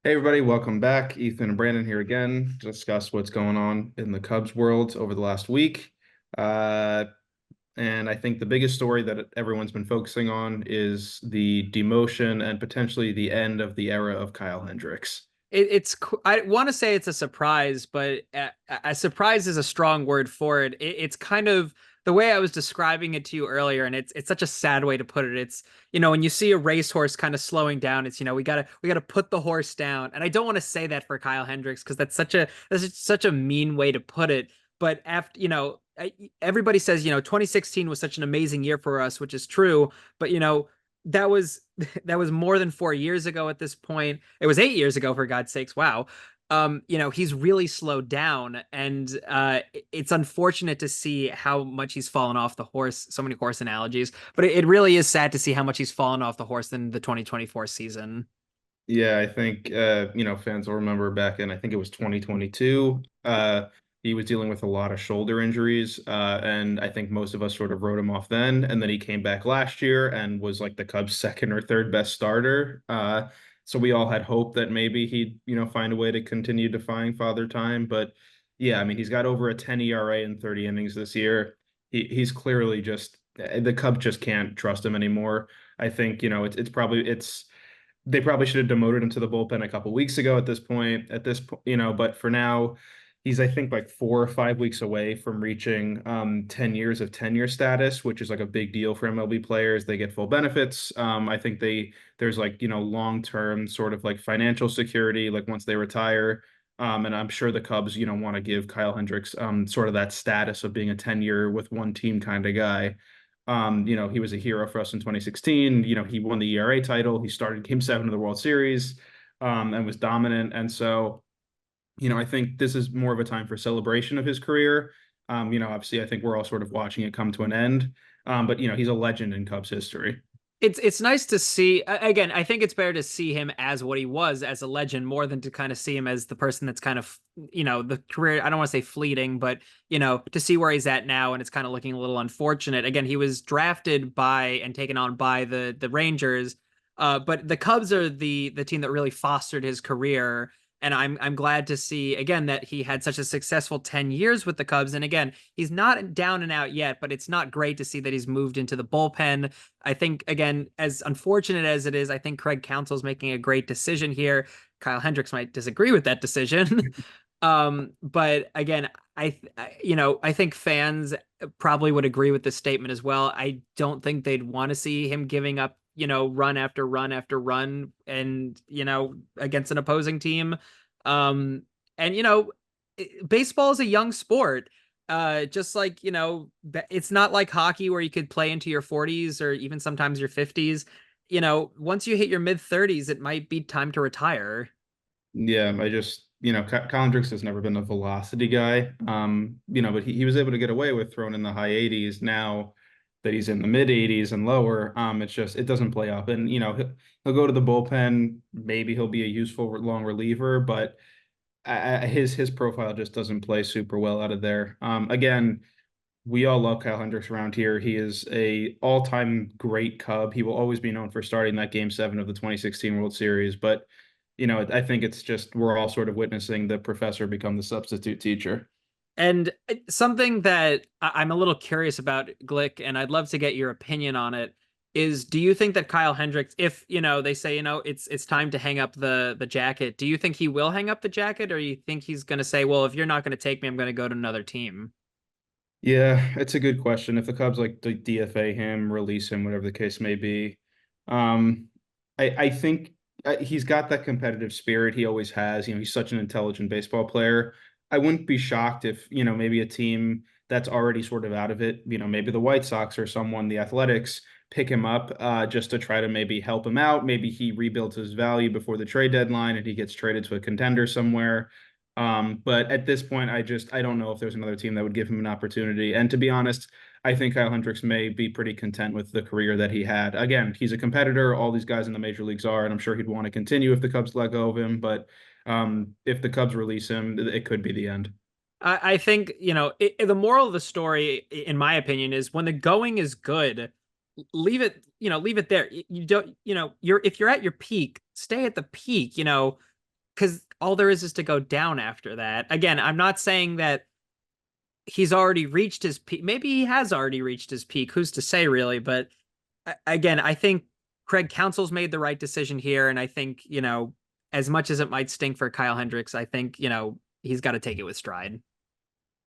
Hey everybody, welcome back. Ethan and Brandon here again to discuss what's going on in the Cubs world over the last week. Uh, and I think the biggest story that everyone's been focusing on is the demotion and potentially the end of the era of Kyle Hendricks. I want to say it's a surprise, but a surprise is a strong word for it. It's kind of the way I was describing it to you earlier, and it's such a sad way to put it. It's when you see a racehorse kind of slowing down, it's we gotta put the horse down. And I don't want to say that for Kyle Hendricks because that's such a mean way to put it. But after everybody says 2016 was such an amazing year for us, which is true. But that was that was more than 4 years ago at this point. It was 8 years ago, for God's sakes. Wow. He's really slowed down, and it's unfortunate to see how much he's fallen off the horse. So many horse analogies, but it really is sad to see how much he's fallen off the horse in the 2024 season. Yeah, I think fans will remember back in I think it was 2022. He was dealing with a lot of shoulder injuries, and I think most of us sort of wrote him off then. And then he came back last year and was like the Cubs' second or third best starter. So we all had hope that maybe he'd find a way to continue defying father time. But yeah, I mean he's got over a 10 ERA in 30 innings this year. He's clearly just the Cubs just can't trust him anymore. I think it's they probably should have demoted him to the bullpen a couple weeks ago at this point, but for now, he's, I think, like 4 or 5 weeks away from reaching 10 years of tenure status, which is like a big deal for MLB players. They get full benefits. I think there's like, long-term sort of like financial security, like once they retire. And I'm sure the Cubs, want to give Kyle Hendricks sort of that status of being a 10-year with one team kind of guy. He was a hero for us in 2016. He won the ERA title. He started Game 7 of the World Series, and was dominant. And so, I think this is more of a time for celebration of his career. Obviously, I think we're all sort of watching it come to an end. But he's a legend in Cubs history. It's nice to see again. I think it's better to see him as what he was as a legend more than to kind of see him as the person that's kind of the career. I don't want to say fleeting, but to see where he's at now, and it's kind of looking a little unfortunate. Again, he was drafted by and taken on by the Rangers, but the Cubs are the team that really fostered his career. And I'm glad to see again that he had such a successful 10 years with the Cubs. And again, he's not down and out yet, but it's not great to see that he's moved into the bullpen. I think, again, as unfortunate as it is, I think Craig Counsell's making a great decision here. Kyle Hendricks might disagree with that decision. But again, I think fans probably would agree with this statement as well. I don't think they'd want to see him giving up, run after run after run and, against an opposing team. And, baseball is a young sport. Just like, it's not like hockey where you could play into your 40s or even sometimes your 50s. Once you hit your mid 30s, it might be time to retire. Yeah, I just, Kyle Hendricks has never been a velocity guy. But he was able to get away with throwing in the high 80s. Now that he's in the mid 80s and lower, it doesn't play up. And, he'll go to the bullpen. Maybe he'll be a useful long reliever, but his profile just doesn't play super well out of there. Again, we all love Kyle Hendricks around here. He is a all-time great Cub. He will always be known for starting that Game 7 of the 2016 World Series. But, I think it's just we're all sort of witnessing the professor become the substitute teacher. And something that I'm a little curious about, Glick, and I'd love to get your opinion on it, is do you think that Kyle Hendricks, if they say it's time to hang up the jacket, do you think he will hang up the jacket, or you think he's going to say, well, if you're not going to take me, I'm going to go to another team? Yeah, it's a good question. If the Cubs like DFA him, release him, whatever the case may be, um, I think he's got that competitive spirit he always has. He's such an intelligent baseball player. I wouldn't be shocked if, maybe a team that's already sort of out of it, maybe the White Sox or someone, the Athletics, pick him up just to try to maybe help him out. Maybe he rebuilds his value before the trade deadline and he gets traded to a contender somewhere. But at this point, I don't know if there's another team that would give him an opportunity. And to be honest, I think Kyle Hendricks may be pretty content with the career that he had. Again, he's a competitor. All these guys in the major leagues are, and I'm sure he'd want to continue if the Cubs let go of him. But if the Cubs release him, it could be the end. I think, the moral of the story, in my opinion, is when the going is good, leave it there. You don't, if you're at your peak, stay at the peak. because all there is to go down after that. Again, I'm not saying that he's already reached his peak. Maybe he has already reached his peak. Who's to say, really? But again, I think Craig Counsell's made the right decision here, and I think, as much as it might stink for Kyle Hendricks, I think he's got to take it with stride.